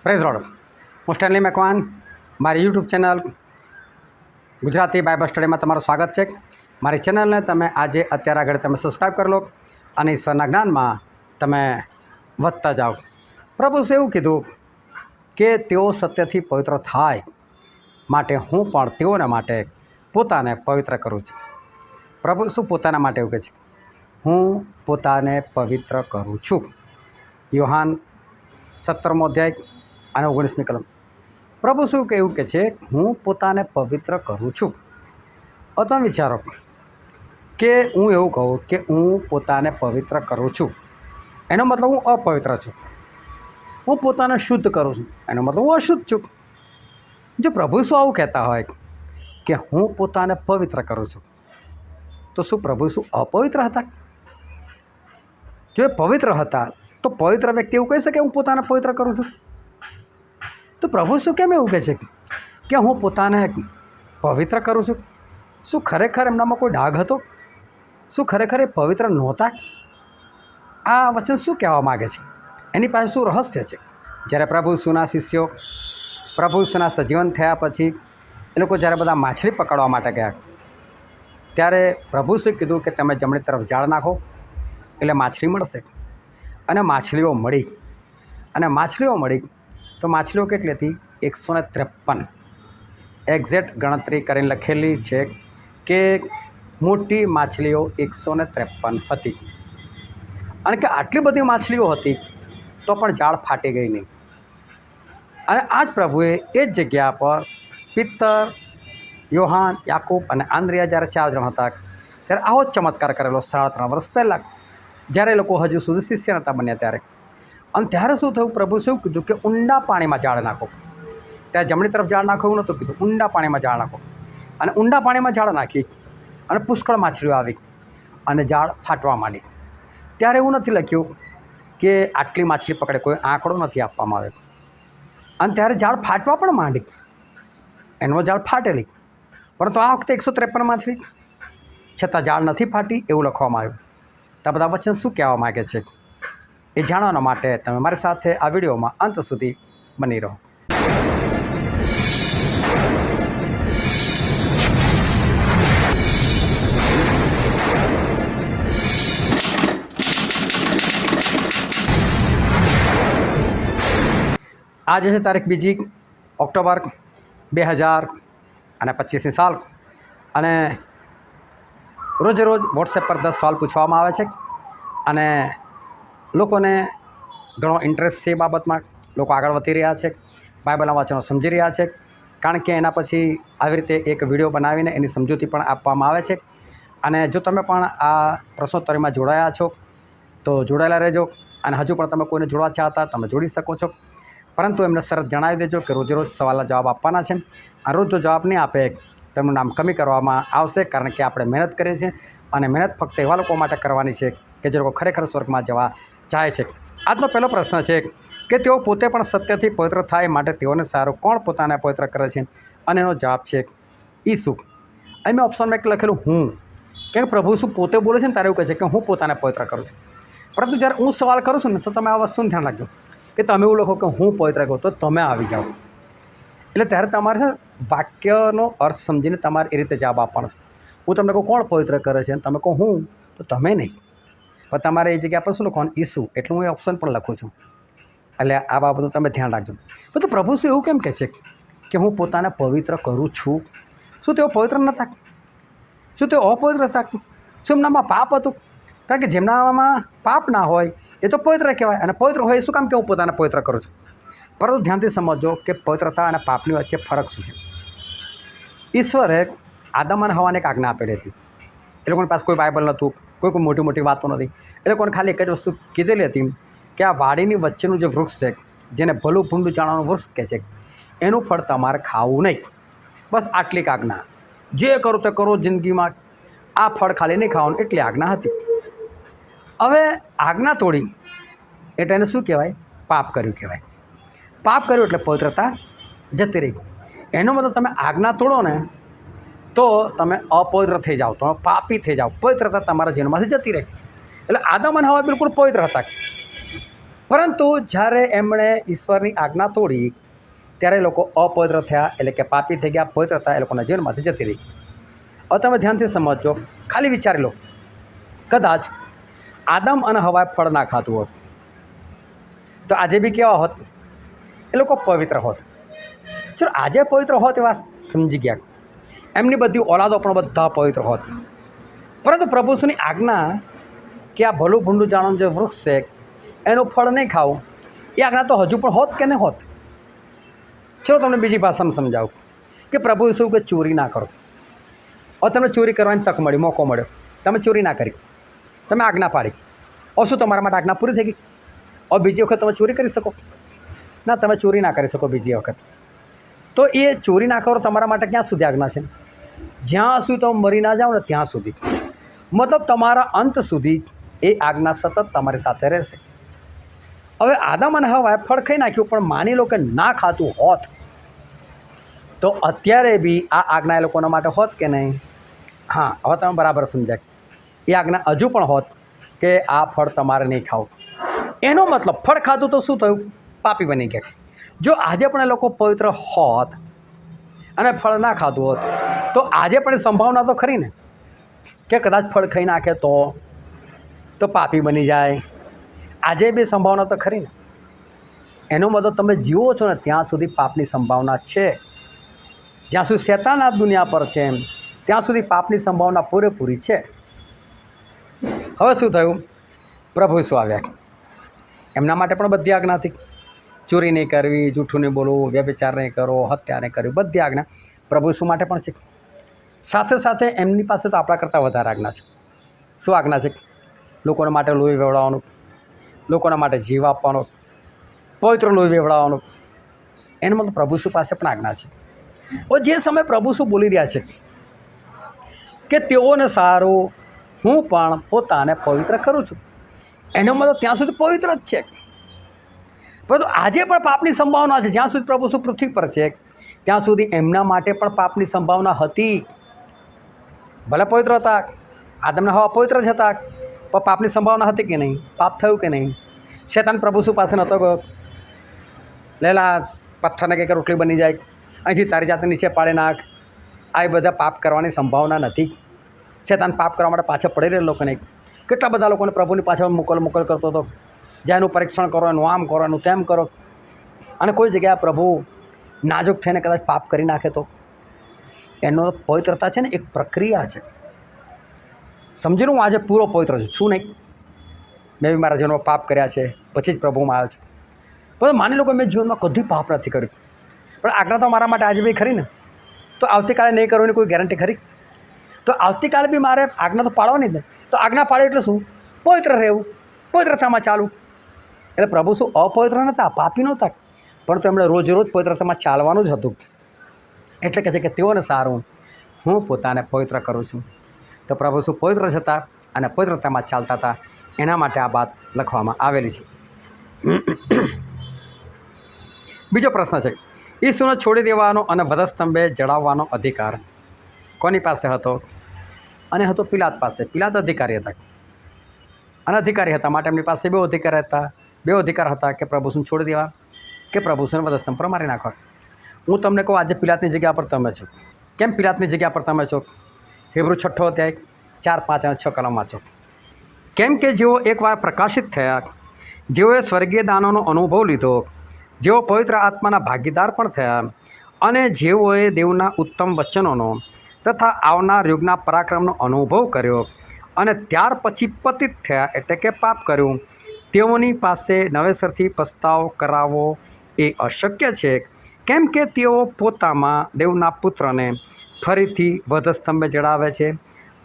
Praise road. હું Stanley Macwan, મારી YouTube channel Gujarati Bible સ્ટડીમાં તમારું સ્વાગત છે. મારી ચેનલને તમે આજે અત્યારે આગળ તમે સબસ્ક્રાઈબ કરી લો અને ઈશ્વરના જ્ઞાનમાં તમે વધતા જાઓ. પ્રભુએ એવું કીધું કે તેઓ સત્યથી પવિત્ર થાય માટે હું પણ તેઓના માટે પોતાને પવિત્ર કરું છું. પ્રભુ શું પોતાના માટે એવું કહે છે? હું પોતાને પવિત્ર કરું છું. યોહાન 17મો અધ્યાય અને 19મી કલમ. પ્રભુ શું એવું કહે છે? હું પોતાને પવિત્ર કરું છું. તમે વિચારો કે હું એવું કહું કે હું પોતાને પવિત્ર કરું છું, એનો મતલબ હું અપવિત્ર છું. હું પોતાને શુદ્ધ કરું છું, એનો મતલબ હું અશુદ્ધ છું. જો પ્રભુ શું આવું કહેતા હોય કે હું પોતાને પવિત્ર કરું છું, તો શું પ્રભુ શું અપવિત્ર હતા? જો એ પવિત્ર હતા તો પવિત્ર વ્યક્તિ એવું કહી શકે હું પોતાને પવિત્ર કરું છું? તો પ્રભુ શું કેમ એવું કહે છે કે હું પોતાને પવિત્ર કરું છું? શું ખરેખર એમનામાં કોઈ ડાઘ હતો? શું ખરેખર એ પવિત્ર નહોતા? આ વચન શું કહેવા માગે છે? એની પાસે શું રહસ્ય છે? જ્યારે પ્રભુ ઈસુના શિષ્યો પ્રભુ ઈસુના સજીવન થયા પછી એ લોકો જ્યારે બધા માછલી પકડવા માટે ગયા, ત્યારે પ્રભુ શું કીધું કે તમે જમણી તરફ જાળ નાખો એટલે માછલી મળશે. અને માછલીઓ મળી. તો માછલીઓ કેટલી હતી? 153. એક્ઝેક્ટ ગણતરી કરીને લખેલી છે કે મોટી માછલીઓ 153 હતી. અને કે આટલી બધી માછલીઓ હતી તો પણ જાળ ફાટી ગઈ નહીં. અને આ જ પ્રભુએ એ જ જગ્યા પર પિત્તર, યોહાન, યાકૂબ અને આંદ્રિયા જ્યારે 4 જણ હતા ત્યારે આવો જ ચમત્કાર કરેલો 3.5 વર્ષ પહેલાં, જ્યારે એ લોકો હજુ સુધી શિષ્ય નહોતા બન્યા ત્યારે. અને ત્યારે શું થયું? પ્રભુ શું કીધું કે ઊંડા પાણીમાં જાળ નાખો. ત્યાં જમણી તરફ જાળ નાખો એવું નહોતું કીધું, ઊંડા પાણીમાં જાળ નાખો. અને ઊંડા પાણીમાં જાળ નાખી અને પુષ્કળ માછલીઓ આવી અને જાળ ફાટવા માંડી. ત્યારે એવું નથી લખ્યું કે આટલી માછલી પકડે, કોઈ આંકડો નથી આપવામાં આવ્યો. અને ત્યારે જાળ ફાટવા પણ માંડી, એનો જાળ ફાટેલી. પરંતુ આ વખતે 153 માછલી છતાં જાળ નથી ફાટી એવું લખવામાં આવ્યું. તો આ બધા વચન શું કહેવા માગે છે એ જાણવા માટે તમે મારી સાથે આ વિડીયોમાં અંત સુધી બની રહો. આજે છે તારીખ 2 ઓક્ટોબર 2025ની સાલ. અને રોજે રોજ વોટ્સએપ પર 10 સવાલ પૂછવામાં આવે છે અને લોકોને ઘણો ઇન્ટરેસ્ટ છે એ બાબતમાં. લોકો આગળ વધી રહ્યા છે, બાઇબલના વચનો સમજી રહ્યા છે, કારણ કે એના પછી આવી રીતે એક વિડીયો બનાવીને એની સમજૂતી પણ આપવામાં આવે છે. અને જો તમે પણ આ પ્રશ્નોત્તરીમાં જોડાયા છો તો જોડાયેલા રહેજો. અને હજુ પણ તમે કોઈને જોડવા ચાહતા તમે જોડી શકો છો, પરંતુ એમને શરત જણાવી દેજો કે રોજે રોજ સવાલના જવાબ આપવાના છે. આ રોજ જો જવાબ નહીં આપે તેમનું નામ કમી કરવામાં આવશે, કારણ કે આપણે મહેનત કરીએ છીએ અને મહેનત ફક્ત એવા લોકો માટે કરવાની છે કે જે લોકો ખરેખર સ્વર્ગમાં જવા ચાહે છે. આજનો પહેલો પ્રશ્ન છે કે તેઓ પોતે પણ સત્યથી પવિત્ર થાય માટે તેઓને સારું કોણ પોતાને પવિત્ર કરે છે? અને એનો જવાબ છે ઈસુ. અહીં મેં ઓપ્શનમાં એક લખેલું હું, કેમ પ્રભુ શું પોતે બોલે છે ને ત્યારે એવું કહે છે કે હું પોતાને પવિત્ર કરું છું. પરંતુ જ્યારે હું સવાલ કરું છું ને તો તમે આ વસ્તુને ધ્યાન રાખજો કે તમે એવું લખો કે હું પવિત્ર કરું તો તમે આવી જાઓ. એટલે ત્યારે તમારે છે વાક્યનો અર્થ સમજીને તમારે એ રીતે જવાબ આપવાનો છે. હું તમને કહું કોણ પવિત્ર કરે છે અને તમે કહો હું, તો તમે નહીં, પણ તમારે એ જગ્યા પર શું લખવાનું? ઈસુ. એટલે હું એ ઓપ્શન પણ લખું છું. એટલે આ બાબતનું તમે ધ્યાન રાખજો. તો પ્રભુ શું એવું કેમ કહે છે કે હું પોતાને પવિત્ર કરું છું? શું તેઓ પવિત્ર નહોતા? શું તેઓ અપવિત્ર હતા? શું એમનામાં પાપ હતું? કારણ કે જેમનામાં પાપ ના હોય એ તો પવિત્ર કહેવાય. અને પવિત્ર હોય એ શું કામ કે હું પોતાને પવિત્ર કરું છું? પરંતુ ધ્યાનથી સમજો કે પવિત્રતા અને પાપની વચ્ચે ફરક શું છે. ઈશ્વરે આદમ અને હવાને એક આજ્ઞા આપેલી હતી. એ લોકોની પાસે કોઈ બાઇબલ નહોતું, કોઈ મોટી મોટી વાતો નથી. એ લોકોને ખાલી એક જ વસ્તુ કીધેલી હતી કે આ વાડીની વચ્ચેનું જે વૃક્ષ છે, જેને ભલું ભૂંડું જાણવાનું વૃક્ષ કહે છે, એનું ફળ તમારે ખાવું નહીં. બસ આટલી આજ્ઞા. જે કરો તે કરો જિંદગીમાં, આ ફળ ખાલી નહીં ખાવાનું, એટલી આજ્ઞા હતી. હવે આજ્ઞા તોડી એટલે એને શું કહેવાય? પાપ કર્યું કહેવાય. પાપ કર્યું એટલે પવિત્રતા જતી રહી. એનો મતલબ તમે આજ્ઞા તોડો ને તો તમે અપવિત્ર થઈ જાઓ, તમે પાપી થઈ જાઓ, પવિત્રતા તમારા જીવનમાંથી જતી રહે. એટલે આદમ અને હવા બિલકુલ પવિત્ર હતા. પરંતુ જ્યારે એમણે ઈશ્વરની આજ્ઞા તોડી ત્યારે એ લોકો અપવિત્ર થયા, એટલે કે પાપી થઈ ગયા, પવિત્રતા એ લોકોના જીવનમાંથી જતી રહી. હવે તમે ધ્યાનથી સમજો, ખાલી વિચારી લો, કદાચ આદમ અને હવાએ ફળ ના ખાતું હોત તો આજે બી કેવા હોત? એ લોકો પવિત્ર હોત. ચલો આજે પવિત્ર હોત એવા સમજી ગયા, એમની બધી ઓલાદો પણ બધા પવિત્ર હોત. પરંતુ પ્રભુની આજ્ઞા કે આ ભલું ભૂંડું જાણવાનું જે વૃક્ષ છે એનું ફળ નહીં ખાવું, એ આજ્ઞા તો હજુ પણ હોત કે નહીં હોત? ચલો તમને બીજી ભાષામાં સમજાવું કે પ્રભુ શું કે ચોરી ના કરો. હવે તમને ચોરી કરવાની તક મળી, મોકો મળ્યો, તમે ચોરી ના કરી, તમે આજ્ઞા પાડી, હવે શું તમારા માટે આજ્ઞા પૂરી થઈ ગઈ? હવે બીજી વખત તમે ચોરી કરી શકો? ના, તમે ચોરી ના કરી શકો બીજી વખત. તો એ ચોરી ના કરો તમારા માટે ક્યાં સુધી આજ્ઞા છે? જ્યાં સુધી તમે મરી ના જાઓ ને ત્યાં સુધી, મતલબ તમારા અંત સુધી એ આજ્ઞા સતત તમારી સાથે રહેશે. હવે આદમ અને હવાએ ફળ ખાઈ નાખ્યું, પણ માની લો કે ના ખાતું હોત તો અત્યારે બી આ આજ્ઞા એ લોકોના માટે હોત કે નહીં? હા, હવે તમે બરાબર સમજાય. એ આજ્ઞા હજુ પણ હોત કે આ ફળ તમારે નહીં ખાવું. એનો મતલબ ફળ ખાધું તો શું થયું? પાપી બની ગયા. જો આજે પણ એ લોકો પવિત્ર હોત અને ફળ ના ખાધું હોત તો આજે પણ સંભાવના તો ખરી ને કે કદાચ ફળ ખાઈ નાખે તો પાપી બની જાય. આજે બી સંભાવના તો ખરી ને. એનો મતલબ તમે જીવો છો ને ત્યાં સુધી પાપની સંભાવના છે. જ્યાં સુધી શેતાન આ દુનિયા પર છે ત્યાં સુધી પાપની સંભાવના પૂરેપૂરી છે. હવે શું થયું? પ્રભુ ઈસુ આવ્યા. એમના માટે પણ બધી આજ્ઞા હતી. ચોરી નહીં કરવી, જૂઠું નહીં બોલવું, વ્યભિચાર નહીં કરો, હત્યા નહીં કરવી, બધી આજ્ઞા પ્રભુ ઈસુ માટે પણ છે. સાથે સાથે એમની પાસે તો આપણા કરતાં વધારે આજ્ઞા છે. શું આજ્ઞા છે? લોકોના માટે લોહી વેવડાવવાનું, લોકોના માટે જીવ આપવાનો, પવિત્ર લોહી વેવડાવવાનું. એનો મતલબ પ્રભુ ઈસુ પાસે પણ આજ્ઞા છે. જે સમયે પ્રભુ શું બોલી રહ્યા છે કે તેઓને સારું હું પણ પોતાને પવિત્ર કરું છું, એનો મતલબ ત્યાં સુધી પવિત્ર જ છે. પરંતુ આજે પણ પાપની સંભાવના છે. જ્યાં સુધી પ્રભુ શું પૃથ્વી પર છે ત્યાં સુધી એમના માટે પણ પાપની સંભાવના હતી. ભલે પવિત્ર હતા, આદમને હવા પવિત્ર જ હતા, પણ પાપની સંભાવના હતી કે નહીં? પાપ થયું કે નહીં? શેતાન પ્રભુ શું પાસે નહોતો ગયો, લેલા પથ્થરને કંઈક રોટલી બની જાય, અહીંથી તારી જાતને નીચે પાડી નાખ, આ બધા પાપ કરવાની સંભાવના નથી. શેતાન પાપ કરવા માટે પાછળ પડી રહેલો લોકોને. કેટલા બધા લોકોને પ્રભુની પાછળ મોકલ કરતો હતો, જ્યાં એનું પરીક્ષણ કરો, એનું આમ કરો, એનું તેમ કરો. અને કોઈ જગ્યાએ પ્રભુ નાજુક થઈને કદાચ પાપ કરી નાખે તો એનો પવિત્રતા છે ને એક પ્રક્રિયા છે. સમજી લો, હું આજે પૂરો પવિત્ર છું નહીં. મેં બી મારા જીવનમાં પાપ કર્યા છે, પછી જ પ્રભુમાં આવ્યો છું. પણ માની લો કે મેં જીવનમાં કદી પાપ નથી કર્યું, પણ આજ્ઞા તો મારા માટે આજે બી ખરી ને. તો આવતીકાલે નહીં કરવાની કોઈ ગેરંટી ખરી? તો આવતીકાલે બી મારે આજ્ઞા તો પાડવાની જ ને. તો આજ્ઞા પાડે એટલે શું? પવિત્ર રહેવું, પવિત્રતામાં ચાલવું. એટલે પ્રભુ શું અપવિત્ર નહોતા, પાપી નહોતા, પરંતુ એમણે રોજ પવિત્રતામાં ચાલવાનું જ હતું. એટલે કહે છે કે તેઓને સારું હું પોતાને પવિત્ર કરું છું. તો પ્રભુ શું પવિત્ર જ હતા અને પવિત્રતામાં ચાલતા હતા. એના માટે આ વાત લખવામાં આવેલી છે. બીજો પ્રશ્ન છે, ઈસુને છોડી દેવાનો અને વધસ્તંભે જડાવવાનો અધિકાર કોની પાસે હતો? અને હતો પિલાત પાસે. પિલાત અધિકારી હતા, અનધિકારી હતા, માટે એમની પાસે બે અધિકાર હતા કે પ્રભુને છોડી દેવા કે પ્રભુને વધસ્તંભ પર મારી નાખવા. હું તમને કહું, આજે પિલાતની જગ્યા પર તમે છો. કેમ પિલાતની જગ્યા પર તમે છો? હિબ્રુ 6 અધ્યાય 4, 5 અને 6 કલમ વાંચો. કેમ કે જેઓ એકવાર પ્રકાશિત થયા, જેઓએ સ્વર્ગીય દાનોનો અનુભવ લીધો, જેઓ પવિત્ર આત્માના ભાગીદાર પણ થયા અને જેઓએ દેવના ઉત્તમ વચનોનો તથા આવનાર યુગના પરાક્રમનો અનુભવ કર્યો અને ત્યાર પછી પતિત થયા, એટલે કે પાપ કર્યું, તેઓની પાસે નવેસરથી પસ્તાવ કરાવવો એ અશક્ય છે. કેમ કે તેઓ પોતામાં દેવના પુત્રને ફરીથી વધસ્તંભે જડાવે છે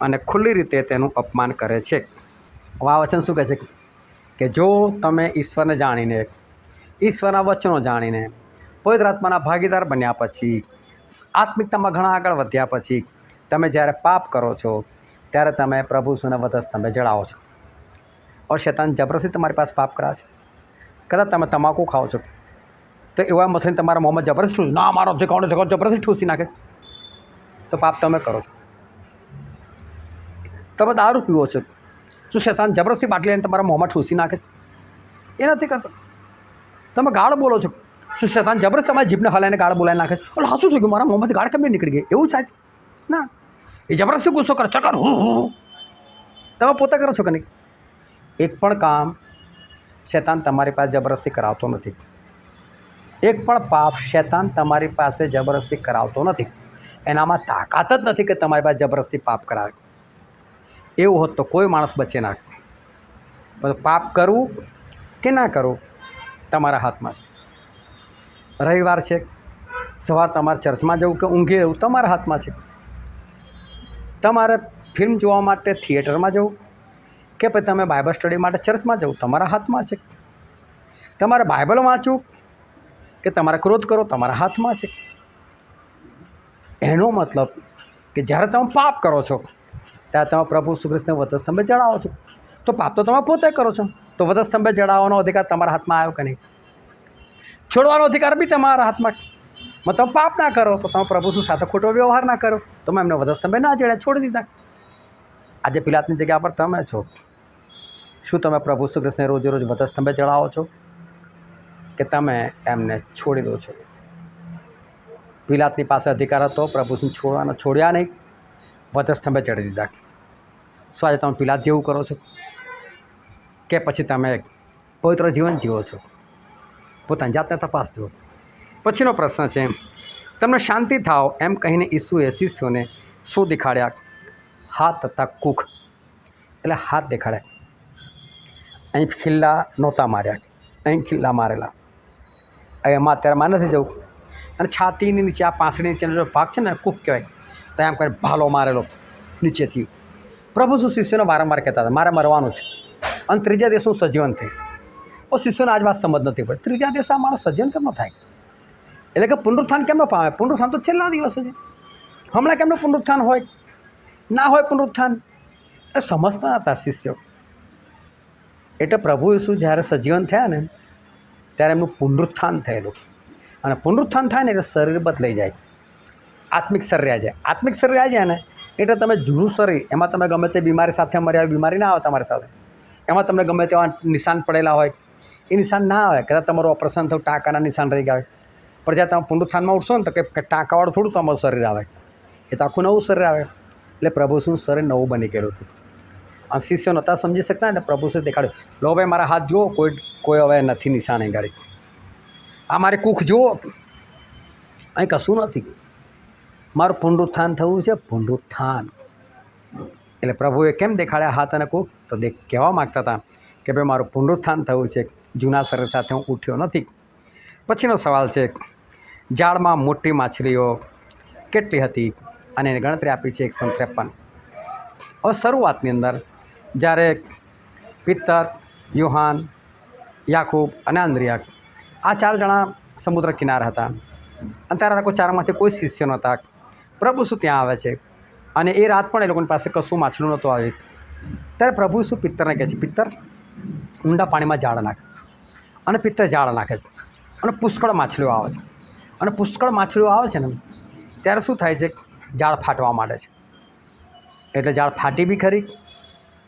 અને ખુલ્લી રીતે તેનું અપમાન કરે છે. આ વચન શું કહે છે કે જો તમે ઈશ્વરને જાણીને, ઈશ્વરના વચનો જાણીને, પવિત્ર આત્માના ભાગીદાર બન્યા પછી, આત્મિકતામાં ઘણા આગળ વધ્યા પછી તમે જ્યારે પાપ કરો છો ત્યારે તમે પ્રભુને વધસ્તંભે જડાવો છો. और शैतान जबरदस्ती तुम्हारे पास पाप करा છે. કદાચ તમે તમાકુ ખાઓ છો તો એવા મશીન તમારા મોંમાં જબરદસ્તી ના મારો દેખાડો જબરદસ્તી ઠૂસી નાખે તો પાપ તમે કરો છો. તમે દારૂ પીવો છો, શું શૈતાન જબરદસ્તી બાટલી લઈને તમારા મોંમાં ઠૂસી નાખે છે? એ નથી કરતો. તમે ગાળ બોલો છો, શું શેતાન જબરદસ્ત તમારી જીભને હલાઈને ગાળ બોલાવી નાખે, ઓલા હાસું થઈ ગયું, મારા મોંમાંથી ગાળ કેમ નીકળી ગઈ, એવું થાય ના. એ જબરદસ્તી ગુસ્સો કરે, ચકર હું તમે પોતે કરો છો કે નહીં? એક પણ કામ શેતાન તમારી પાસે જબરદસ્તી કરાવતો નથી. એક પણ પાપ શેતાન તમારી પાસે જબરદસ્તી કરાવતો નથી. એનામાં તાકાત જ નથી કે તમારી પાસે જબરદસ્તી પાપ કરાવે. એવું હોત તો કોઈ માણસ બચે ના. પણ પાપ કરવું કે ના કરવું તમારા હાથમાં છે. રવિવાર છે, સવાર તમારે ચર્ચમાં જવું કે ઊંઘી રહેવું તમારા હાથમાં છે. તમારે ફિલ્મ જોવા માટે થિયેટરમાં જવું કે પછી તમે બાઇબલ સ્ટડી માટે ચર્ચમાં જવું તમારા હાથમાં છે. તમારે બાઇબલ વાંચવું કે તમારે ક્રોધ કરો તમારા હાથમાં છે. એનો મતલબ કે જ્યારે તમે પાપ કરો છો ત્યારે તમે પ્રભુ ઈસુ ખ્રિસ્તને વધસ્તંભે જડાવો છો. તો પાપ તો તમે પોતે કરો છો, તો વધસ્તંભે જડાવવાનો અધિકાર તમારા હાથમાં આવ્યો કે નહીં? છોડવાનો અધિકાર બી તમારા હાથમાં. તમે પાપ ના કરો તો તમે પ્રભુ ઈસુ સાથે ખોટો વ્યવહાર ના કરો, તમે એમને વધસ્તંભે ના જડ્યા, છોડી દીધા. આજે પિલાતની જગ્યા પર તમે છો. શું તમે પ્રભુ ઈસુ ખ્રિસ્તને રોજે રોજ વધસ્તંભે ચડાવો છો કે તમે એમને છોડી દો છો? પિલાતની પાસે અધિકાર હતો, પ્રભુ ઈસુને છોડવાનો, છોડ્યા નહીં, વધસ્તંભે ચડી દીધા. શું આજે તમે પિલાત જેવું કરો છો કે પછી તમે પવિત્ર જીવન જીવો છો? પોતાની જાતને તપાસજો. પછીનો પ્રશ્ન છે, તમને શાંતિ થાવ એમ કહીને ઈસુએ શિષ્યોને શું દેખાડ્યા? હાથ તથા કૂખ. એટલે હાથ દેખાડ્યા. અહીં ખિલ્લા નહોતા માર્યા, અહીં ખિલ્લા મારેલા. એમાં અત્યારે માં નથી જવું. અને છાતીની નીચે આ પાંસળી નીચેનો જો ભાગ છે ને કૂખ કહેવાય, તો એમ કરીને ભાલો મારેલો નીચેથી. પ્રભુ શું શિષ્યોને વારંવાર કહેતા હતા મારે મરવાનું છે અને ત્રીજા દિવસે હું સજીવન થઈશ. તો શિષ્યોને આજ વાત સમજ નથી પડી, ત્રીજા દિવસે આ માણસ સજીવન કેમ ન થાય? એટલે કે પુનરુત્થાન કેમ ન પામે? પુનરુત્થાન તો છેલ્લા દિવસે છે. હમણાં કેમનું પુનરુત્થાન હોય? ના હોય પુનરુત્થાન. એ સમજતા હતા શિષ્યો. એટલે પ્રભુ ઈસુ જ્યારે સજીવન થયા ને ત્યારે એમનું પુનરુત્થાન થયેલું. અને પુનરુત્થાન થાય ને એટલે શરીર બદલાઈ જાય, આત્મિક શરીર આવી જાય. આત્મિક શરીર આવી જાય ને એટલે તમે જૂનું શરીર, એમાં તમે ગમે તે બીમારી સાથે મર્યા હોય, બીમારી ના આવે તમારી સાથે. એમાં તમને ગમે તેવા નિશાન પડેલા હોય, એ નિશાન ના આવે. કદાચ તમારું ઓપરેશન થયું, ટાંકાના નિશાન રહી ગયા હોય, પણ જ્યારે તમે પુનરુત્થાનમાં ઉઠશો ને તો કે ટાંકાવાળું થોડું તમારું શરીર આવે, એ તો આખું નવું શરીર આવે. એટલે પ્રભુ શું શરીર નવું બની ગયેલું હતું. અને શિષ્યો નહોતા સમજી શકતા ને પ્રભુ શું દેખાડ્યું, લો ભાઈ મારા હાથ જુઓ, કોઈ હવે નથી નિશાન અહીં ગાડી. આ મારી કૂખ જુઓ, અહીં કશું નથી. મારું પુનરુત્થાન થયું છે, પુનરુત્થાન. એટલે પ્રભુએ કેમ દેખાડ્યા હાથ અને કૂખ? તો કહેવા માગતા હતા કે ભાઈ મારું પુનરુત્થાન થયું છે, જૂના શરીર સાથે હું ઉઠ્યો નથી. પછીનો સવાલ છે, જાળમાં મોટી માછલીઓ કેટલી હતી? અને એની ગણતરી આપી છે 153. હવે શરૂઆતની અંદર જ્યારે પિત્તર, યોહાન, યાકૂબ અને આંદ્રિયાક આ 4 જણા સમુદ્ર કિનારે હતા. અને ત્યારે લોકો 4માંથી કોઈ શિષ્ય નહોતા. પ્રભુ શું ત્યાં આવે છે અને એ રાત પણ એ લોકોની પાસે કશું માછલું નહોતું આવ્યું. ત્યારે પ્રભુ શું પિત્તરને કહે છે, પિત્તર ઊંડા પાણીમાં જાળ નાખ. અને પિત્તર જાળ નાખે છે અને પુષ્કળ માછલીઓ આવે છે. અને પુષ્કળ માછલીઓ આવે છે ને ત્યારે શું થાય છે, જાળ ફાટવા માંડે છે. એટલે જાળ ફાટી બી ખરી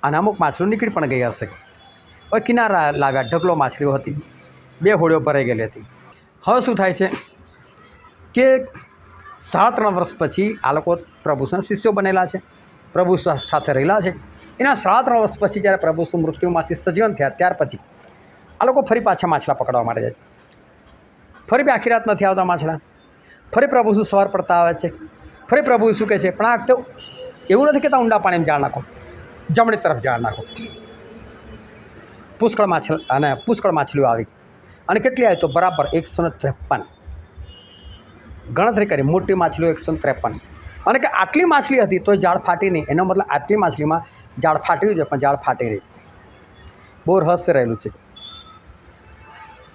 અને અમુક માછલીઓ નીકળી પણ ગઈ હશે. હવે કિનારા લાવ્યા, ઢગલો માછલીઓ હતી, 2 હોડીઓ ભરાઈ ગયેલી હતી. હવે શું થાય છે કે 3.5 વર્ષ પછી આ લોકો પ્રભુના શિષ્યો બનેલા છે, પ્રભુ સાથે રહેલા છે. એના 3.5 વર્ષ પછી જ્યારે પ્રભુ મૃત્યુમાંથી સજીવન થયા ત્યાર પછી આ લોકો ફરી પાછા માછલા પકડવા માટે જાય છે. ફરી બી આખી રાત નથી આવતા માછલા. ફરી પ્રભુ શું સવાર પડતા આવે છે. ફરી પ્રભુ શું કહે છે, પણ આ તો એવું નથી કહેતા ઊંડા પાણીમાં જાળ નાખો, જમણી તરફ જાળ નાખો. પુષ્કળ માછલીઓ આવી. અને કેટલી આવી? તો બરાબર 153. ગણતરી કરી, મોટી માછલીઓ 153. અને કે આટલી માછલી હતી તો જાળ ફાટી નહીં. એનો મતલબ આટલી માછલીમાં જાળ ફાટી છે પણ જાળ ફાટી નહીં. બહુ રહસ્ય રહેલું છે.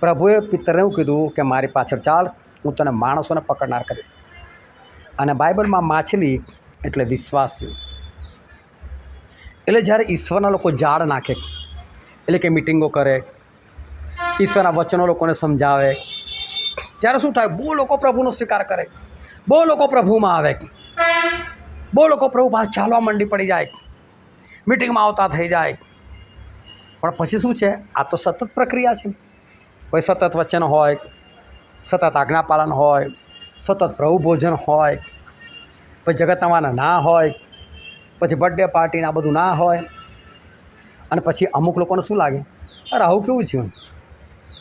પ્રભુએ પિત્તરને એવું કીધું કે મારી પાછળ ચાલ, હું તને માણસોને પકડનાર કરીશ. અને બાઇબલમાં માછલી એટલે વિશ્વાસી. એટલે જ્યારે ઈશ્વરના લોકો જાળ નાખે, એટલે કે મિટિંગો કરે, ઈશ્વરના વચનો લોકોને સમજાવે, ત્યારે શું થાય, બહુ લોકો પ્રભુનો સ્વીકાર કરે, બહુ લોકો પ્રભુમાં આવે, બહુ લોકો પ્રભુ પાસે ચાલવા મંડી પડી જાય, મિટિંગમાં આવતા થઈ જાય. પણ પછી શું છે, આ તો સતત પ્રક્રિયા છે. કોઈ સતત વચન હોય, સતત આજ્ઞાપાલન હોય, સતત પ્રભુ ભોજન હોય, પછી જગતનામાં ના હોય, પછી બર્થડે પાર્ટીને આ બધું ના હોય, અને પછી અમુક લોકોને શું લાગે, અરે આવું કેવું છે,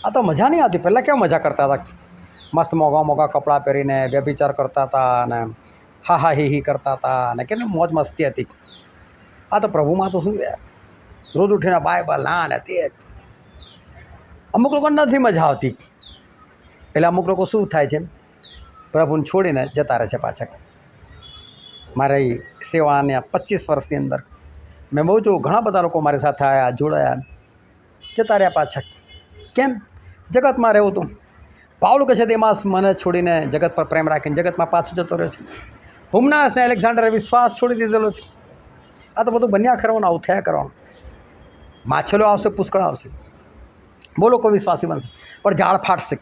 આ તો મજા નહીં આવતી. પહેલાં કેવા મજા કરતા હતા, મસ્ત મોંઘા મોંઘા કપડાં પહેરીને વ્યભિચાર કરતા હતા અને હા હા હી કરતા હતા અને કેટલી મોજ મસ્તી હતી. આ તો પ્રભુમાં તો શું યાર, રોજ ઉઠીને બાઇબલ ના ને તે. અમુક લોકોને નથી મજા આવતી, એટલે અમુક લોકો શું થાય છે, પ્રભુને છોડીને જતા રહે છે પાછા. મારી સેવાને 25 વર્ષની અંદર મેં બહુ જોયું, ઘણા બધા લોકો મારી સાથે આવ્યા, જોડાયા, જતા રહ્યા પાછા. કેમ? જગતમાં રહેવું હતું. પાઉલ કહે છે તેમાં મને છોડીને જગત પર પ્રેમ રાખીને જગતમાં પાછો જતો રહ્યો છે. હુમનાસ ને એલેક્ઝાન્ડરે વિશ્વાસ છોડી દીધેલો છે. આ તો બધું બન્યા કરવાનું, આવું થયા કરવાનું. માછલો આવશે, પુષ્કળ આવશે, બહુ લોકો વિશ્વાસી બનશે, પણ ઝાડ ફાટશે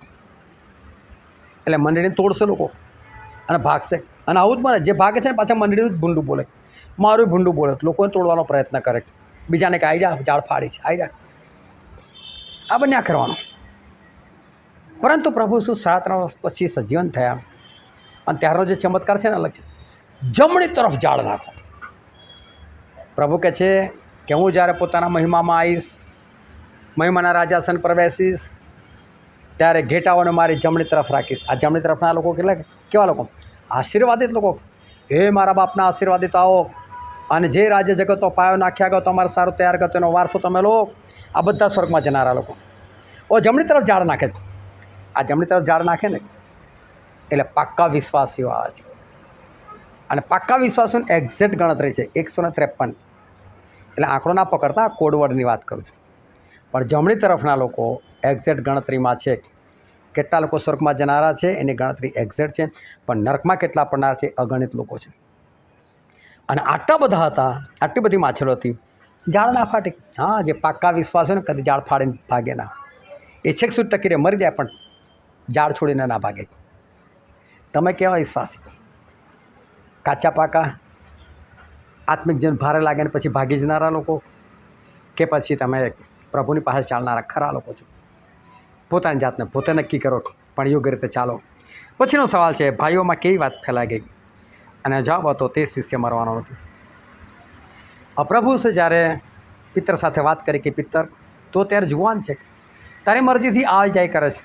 એટલે મંડળીને તોડશે લોકો અને ભાગશે. અને આવું જ બને, જે ભાગે છે ને પાછા મંડળીનું જ ભૂંડું બોલે, મારું ભૂંડું બોલે, લોકોને તોડવાનો પ્રયત્ન કરે, બીજાને કે આવી જા, ઝાડ ફાડી છે, આવી જા. આ બન્યા કરવાનું. પરંતુ પ્રભુ શું 3.5 વર્ષ પછી સજીવન થયા, અને ત્યારનો જે ચમત્કાર છે ને અલગ છે. જમણી તરફ ઝાડ નાખો. પ્રભુ કહે છે કે હું જ્યારે પોતાના મહિમામાં આવીશ, મહિમાના રાજાસન પર બેસીશ, ત્યારે ઘેટાઓને મારી જમણી તરફ રાખીશ. આ જમણી તરફના લોકો કેવા લોકો? આશીર્વાદિત લોકો. હે મારા બાપના આશીર્વાદિત આવો, અને જે રાજ્ય જગતનો પાયો નાખ્યા ગયો, તમારે સારું તૈયાર કરો, તેનો વારસો તમે લો. આ બધા સ્વર્ગમાં જનારા લોકો જમણી તરફ ઝાડ નાખે છે. આ જમણી તરફ ઝાડ નાખે ને એટલે પાક્કા વિશ્વાસીઓ આવે છે. અને પાક્કા વિશ્વાસોની એક્ઝેક્ટ ગણતરી છે 153. એટલે આંકડો ના પકડતા, કોડવર્ડની વાત કરું છું. પણ જમણી તરફના લોકો એક્ઝેક્ટ ગણતરીમાં છે. કેટલા લોકો સ્વર્ગમાં જનારા છે એની ગણતરી એક્ઝેક્ટ છે, પણ નર્કમાં કેટલા પડનાર છે અગણિત લોકો છે. અને આટલા બધા હતા, આટલી બધી માછલો હતી, ઝાડ ના ફાટે. હા, જે પાક્કા વિશ્વાસ હોય ને કદી ઝાડ ફાડીને ભાગે ના. એ છેક સુધી ટકી રહે, મરી જાય પણ ઝાડ છોડીને ના ભાગે. તમે કેવા વિશ્વાસી? કાચા પાકા આત્મિક જીવન ભારે લાગે ને પછી ભાગી જનારા લોકો, કે પછી તમે પ્રભુની પાસે ચાલનારા ખરા લોકો છો? પોતાની જાતને પોતે નક્કી કરો, પણ યોગ્ય રીતે ચાલો. પછીનો સવાલ છે, ભાઈઓમાં કેવી વાત ફેલાઈ ગઈ? અને જવાબ હતો, તે શિષ્ય મરવાનો નથી. પ્રભુ છે જ્યારે પિત્તર સાથે વાત કરી કે પિત્તર, તો ત્યારે જુવાન છે, તારી મરજીથી આવી જાય કરે છે.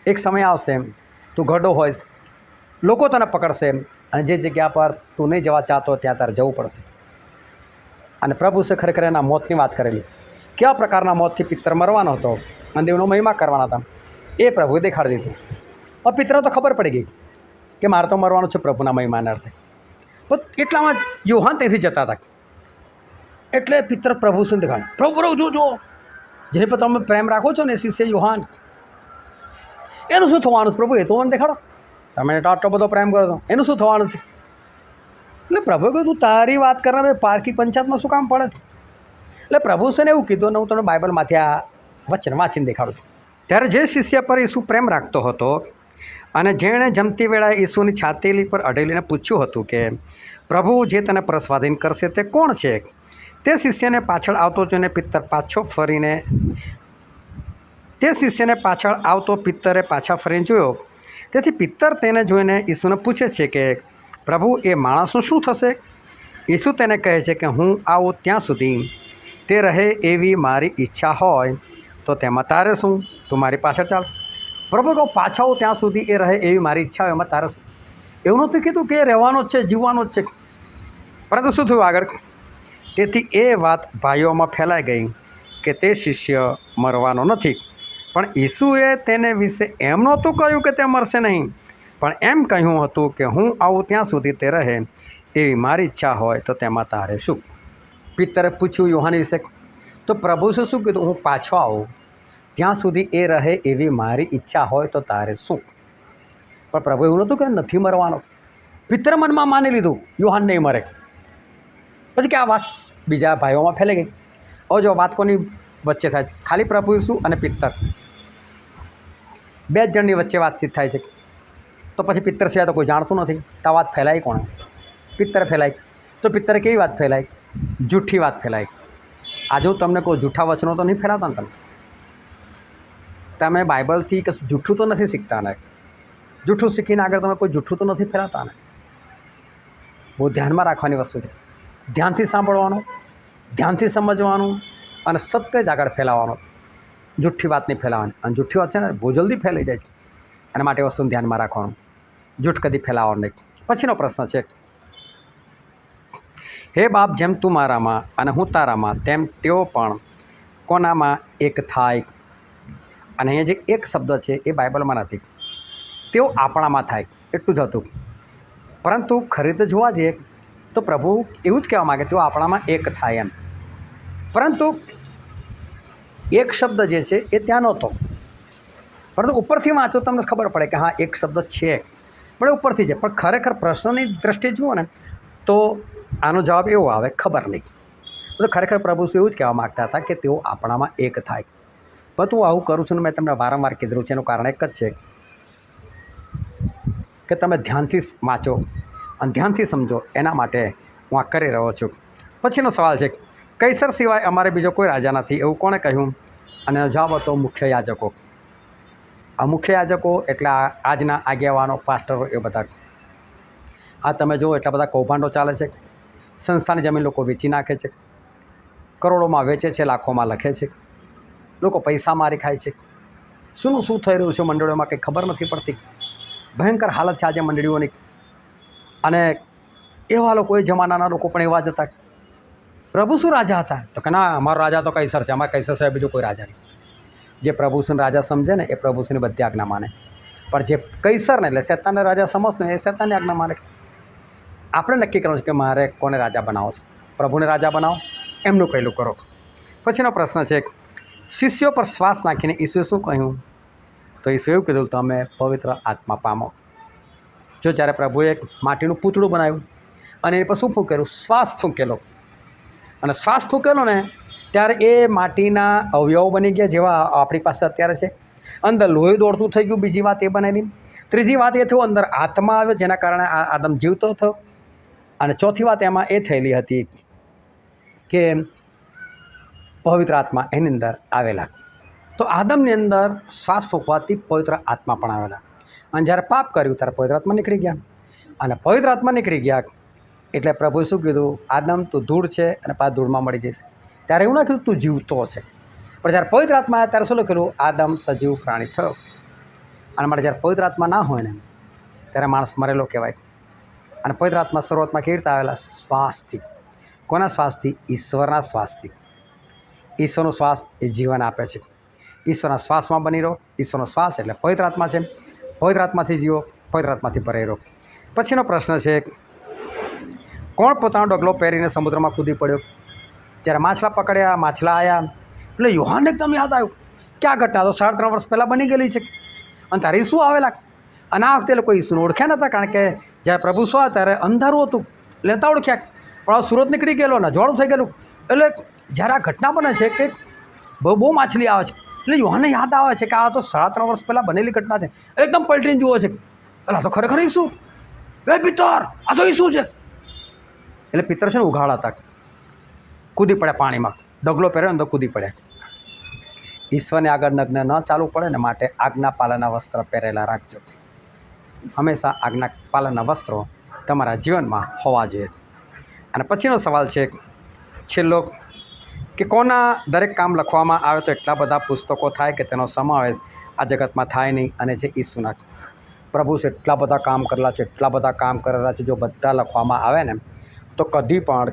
એક સમય આવશે તું ગઢો હોઈશ, લોકો તને પકડશે, અને જે જગ્યા પર તું નહીં જવા ચાહતો ત્યાં તારે જવું પડશે. અને પ્રભુ છે ખરેખર એના મોતની વાત કરેલી, કેવા પ્રકારના મોતથી પિત્તર મરવાનો હતો અને દેવનો મહિમા કરવાના હતા, એ પ્રભુએ દેખાડી દીધું. હવે પિત્તરને તો ખબર પડી ગઈ કે મારે તો મરવાનું છે પ્રભુના મહિમાના અર્થે. પણ એટલામાં જ યોહાન ત્યાંથી જતા હતા. એટલે પિત્તર પ્રભુ શું દેખાડે, પ્રભુ જો જેની પર તમે પ્રેમ રાખો છો ને શિષ્ય યોહાન, એનું શું થવાનું છે પ્રભુ? એ તો મને દેખાડો, તમે આટલો બધો પ્રેમ કરો છો, એનું શું થવાનું છે? એટલે પ્રભુએ કહ્યું, તું તારી વાત કરવા ભાઈ પારકી પંચાયતમાં શું કામ પડે છે? એટલે પ્રભુ છે ને એવું કીધું, અને હું તમને બાઇબલમાંથી આ વચન વાંચીને દેખાડું છું. ત્યારે જે શિષ્ય પર ઈસુ પ્રેમ રાખતો હતો અને જેણે જમતી વેળાએ ઈસુની છાતી પર અડેલીને પૂછ્યું હતું કે પ્રભુ જે તને પરસ્વાધીન કરશે તે કોણ છે, તે શિષ્યને પાછળ આવતો જોઈને પિત્તરે પાછા ફરીને જોયો. તેથી પિત્તર તેને જોઈને ઈસુને પૂછે છે કે પ્રભુ, એ માણસનું શું થશે? ઈસુ તેને કહે છે કે હું આવું ત્યાં સુધી તે રહે એવી મારી ઈચ્છા હોય તો તેમાં તારે શું? તું મારી પાછળ ચાલ. પ્રભુ કહું, પાછા આવું ત્યાં સુધી એ રહે એવી મારી ઈચ્છા હોય, એમાં તારે શું? એવું નથી કીધું કે એ રહેવાનો જ છે, જીવવાનો જ છે. પરંતુ શું થયું આગળ? તેથી એ વાત ભાઈઓમાં ફેલાઈ ગઈ કે તે શિષ્ય મરવાનો નથી. પણ ઈસુએ તેને વિશે એમ નહોતું કહ્યું કે તે મરશે નહીં, પણ એમ કહ્યું હતું કે હું આવું ત્યાં સુધી તે રહે એવી મારી ઈચ્છા હોય તો તેમાં તારે શું? પિત્તરે પૂછ્યું યોહાન વિશે, તો પ્રભુ શું કીધું? હું પાછો આવું ત્યાં સુધી એ રહે એવી મારી ઈચ્છા હોય તો તારે શું? પણ પ્રભુ એવું નહોતું કે નથી મરવાનો. પિત્તરે મનમાં માની લીધું યોહાન નહીં મરે. પછી કે આ વાત બીજા ભાઈઓમાં ફેલાઈ ગઈ. હવે જો વાત કોની વચ્ચે થાય છે? ખાલી પ્રભુ ઈસુ અને પિત્તર, બે જ જણની વચ્ચે વાતચીત થાય છે. તો પછી પિત્તર સિવાય તો કોઈ જાણતું નથી. તો આ વાત ફેલાઈ કોણે? પિત્તરે ફેલાઈ. તો પિત્તરે કેવી વાત ફેલાઈ? જૂઠી વાત ફેલાઈ. આજે હું તમને કહું, જૂઠા વચનો તો નહીં ફેલાવતા ને તમે બાઇબલથી કે જૂઠું તો નથી શીખતા ને, જૂઠું શીખીને આગળ તમે કોઈ જૂઠું તો નથી ફેલાવતા ને. બહુ ધ્યાનમાં રાખવાની વસ્તુ છે. ધ્યાનથી સાંભળવાનું, ધ્યાનથી સમજવાનું અને સત્ય જ આગળ ફેલાવવાનું. જૂઠી વાત નહીં ફેલાવવાની. અને જૂઠી વાત છે ને બહુ જલ્દી ફેલાઈ જાય છે. એના માટે વસ્તુને ધ્યાનમાં રાખવાનું, જૂઠ કદી ફેલાવવાનું નહીં. પછીનો પ્રશ્ન છે, હે બાપ, જેમ તું મારામાં અને હું તારામાં, તેમ તેઓ પણ કોનામાં એક થાય. અને અહીંયા જે એક શબ્દ છે એ બાઇબલમાં નથી. તેઓ આપણામાં થાય એટલું જ હતું. પરંતુ ખરી રીતે જોવા જઈએ તો પ્રભુ એવું જ કહેવા માગે, તેઓ આપણામાં એક થાય એમ. પરંતુ એક શબ્દ જે છે એ ત્યાં નહોતો. પરંતુ ઉપરથી વાંચો તમને ખબર પડે કે હા એક શબ્દ છે, પણ ઉપરથી છે. પણ ખરેખર પ્રશ્નની દૃષ્ટિએ જુઓ ને તો આનો જવાબ એવો આવે, ખબર નહીં. તો ખરેખર પ્રભુ એવું જ કહેવા માગતા હતા કે તેઓ આપણામાં એક થાય. પણ હું આવું કરું છું ને મેં તમને વારંવાર કીધું છે, એનું કારણ એક જ છે કે તમે ધ્યાનથી વાંચો અને ધ્યાનથી સમજો. એના માટે હું આ કરી રહ્યો છું. પછીનો સવાલ છે, કૈસર સિવાય અમારે બીજો કોઈ રાજા નથી, એવું કોણે કહ્યું? અને જવાબ હતો મુખ્ય યાજકો. આ મુખ્ય યાજકો એટલે આજના આગેવાનો, પાસ્ટરો, એ બધા. આ તમે જુઓ એટલા બધા કૌભાંડો ચાલે છે. સંસ્થાની જમીન લોકો વેચી નાખે છે, કરોડોમાં વેચે છે, લાખોમાં લખે છે. લોકો પૈસા મારી ખાય છે. શું થઈ રહ્યું છે મંડળીઓમાં કંઈ ખબર નથી પડતી. ભયંકર હાલત છે આજે મંડળીઓની. અને એવા લોકો, એ જમાનાના લોકો પણ એવા જ હતા. પ્રભુ શું રાજા હતા? તો કે ના, અમારો રાજા તો કૈસર છે, અમારે કૈસર સિવાય બીજો કોઈ રાજા નહીં. જે પ્રભુશ્રીને રાજા સમજે ને એ પ્રભુશ્રીની બધી આજ્ઞા માને. પણ જે કૈસરને એટલે શેતાનને રાજા સમજતો એ શેતાનની આજ્ઞા માને. આપણે નક્કી કરવાનું છે કે મારે કોને રાજા બનાવો છે. પ્રભુને રાજા બનાવો, એમનું કહેલું કરો. પછીનો પ્રશ્ન છે, શિષ્યો પર શ્વાસ નાખીને ઈસુએ શું કહ્યું? તો ઈસુએ એવું કીધું, તમે પવિત્ર આત્મા પામો. જો જ્યારે પ્રભુએ એક માટીનું પૂતળું બનાવ્યું અને એ પર શું ફૂંકેલું? શ્વાસ ફૂંકેલો. અને શ્વાસ ફૂંકેલો ને ત્યારે એ માટીના અવયવ બની ગયા જેવા આપણી પાસે અત્યારે છે. અંદર લોહી દોડતું થઈ ગયું. બીજી વાત એ બનેલી. ત્રીજી વાત એ થયું, અંદર આત્મા આવ્યો જેના કારણે આ આદમ જીવતો થયો. અને ચોથી વાત એમાં એ થયેલી હતી કે પવિત્ર આત્મા એની અંદર આવેલા. તો આદમની અંદર શ્વાસ ફૂંકવાથી પવિત્ર આત્મા પણ આવેલા. અને જ્યારે પાપ કર્યું ત્યારે પવિત્ર આત્મા નીકળી ગયા. અને પવિત્ર આત્મા નીકળી ગયા એટલે પ્રભુએ શું કીધું? આદમ તું ધૂળ છે અને પાછા ધૂળમાં મળી જઈશ. ત્યારે એવું ના કીધું તું જીવતો છે. પણ જ્યારે પવિત્ર આત્મા આવ્યા ત્યારે શું લખેલું? આદમ સજીવ પ્રાણી થયો. અને માટે જ્યારે પવિત્ર આત્મા ના હોય ને ત્યારે માણસ મરેલો કહેવાય. અને પવિત્ર આત્મા શરૂઆતમાં કેવી રીતે આવેલા? શ્વાસથી. કોના શ્વાસથી? ઈશ્વરના શ્વાસથી. ઈશ્વરનો શ્વાસ એ જીવન આપે છે. ઈશ્વરના શ્વાસમાં બની રહો. ઈશ્વરનો શ્વાસ એટલે પવિત્ર આત્મા છે. પવિત્ર આત્માથી જીવો, પવિત્ર આત્માથી ભરાઈ રહો. પછીનો પ્રશ્ન છે, કોણ પોતાનો ડગલો પહેરીને સમુદ્રમાં કૂદી પડ્યો? જ્યારે માછલા પકડ્યા, માછલા આવ્યા એટલે યોહાનને એકદમ યાદ આવ્યું કે આ ઘટના તો 3.5 વર્ષ પહેલાં બની ગયેલી છે. અને ત્યારે ઈસુ આવેલા. અને આ વખતે લોકો ઈસુને ઓળખ્યા નહોતા, કારણ કે જ્યારે પ્રભુ શું ત્યારે અંધારું હતું એટલે નહોતા ઓળખ્યા. પણ આ સુરત નીકળી ગયેલો ને જોડું થઈ ગયેલું. એટલે જ્યારે આ ઘટના બને છે કે બહુ માછલી આવે છે એટલે યોહાનને યાદ આવે છે કે આ તો 3.5 વર્ષ પહેલાં બનેલી ઘટના છે. એકદમ પલટીને જુઓ છે, એટલે આ તો ખરેખર ઈસુ. એ પિત્તર, આ તો ઈસુ છે. એટલે પિત્તર છે ને ઉઘાડા હતા, કૂદી પડ્યા પાણીમાં. ડગલો પહેર્યો ને તો કૂદી પડ્યા. ઈશ્વરને આગળ નગ્ન ન ચાલવું પડે ને માટે આજ્ઞા પાલનના વસ્ત્ર પહેરેલા રાખજો. હંમેશા આજ્ઞા પાલનના વસ્ત્રો તમારા જીવનમાં હોવા જોઈએ. અને પછીનો સવાલ છે છેલ્લો, કે કોના દરેક કામ લખવામાં આવે તો એટલા બધા પુસ્તકો થાય કે તેનો સમાવેશ આ જગતમાં થાય નહીં. અને છે ઈસુના. પ્રભુ છે એટલા બધા કામ કરેલા છે, એટલા બધા કામ કરેલા છે. જો બધા લખવામાં આવે ને તો કદી પણ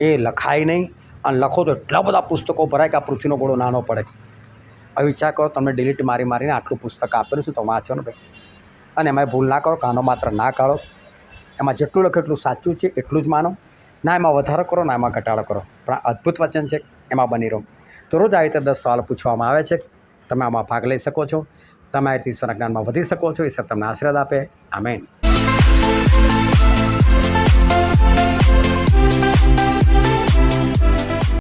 એ લખાય નહીં. અને લખો તો એટલા બધા પુસ્તકો ભરાય કે આ પૃથ્વીનો ગોળો નાનો પડે. હવે વિચાર કરો, તમને ડિલીટ મારીને આટલું પુસ્તક આપેલું છે તો વાંચો ને ભાઈ. અને એમાં ભૂલ ના કરો, કાનો માત્ર ના કાઢો. એમાં જેટલું લખો એટલું સાચું છે એટલું જ માનો. ના એમાં વધારો કરો, ના એમાં ઘટાડો કરો. પણ આ અદ્ભુત વચન છે, એમાં બની રહો. તો રોજ આવી રીતે 10 સવાલ પૂછવામાં આવે છે. તમે આમાં ભાગ લઈ શકો છો. તમે આ રીતે ઈશ્વરના જ્ઞાનમાં વધી શકો છો. ઈશ્વર તમને આશીર્વાદ આપે. આમેન.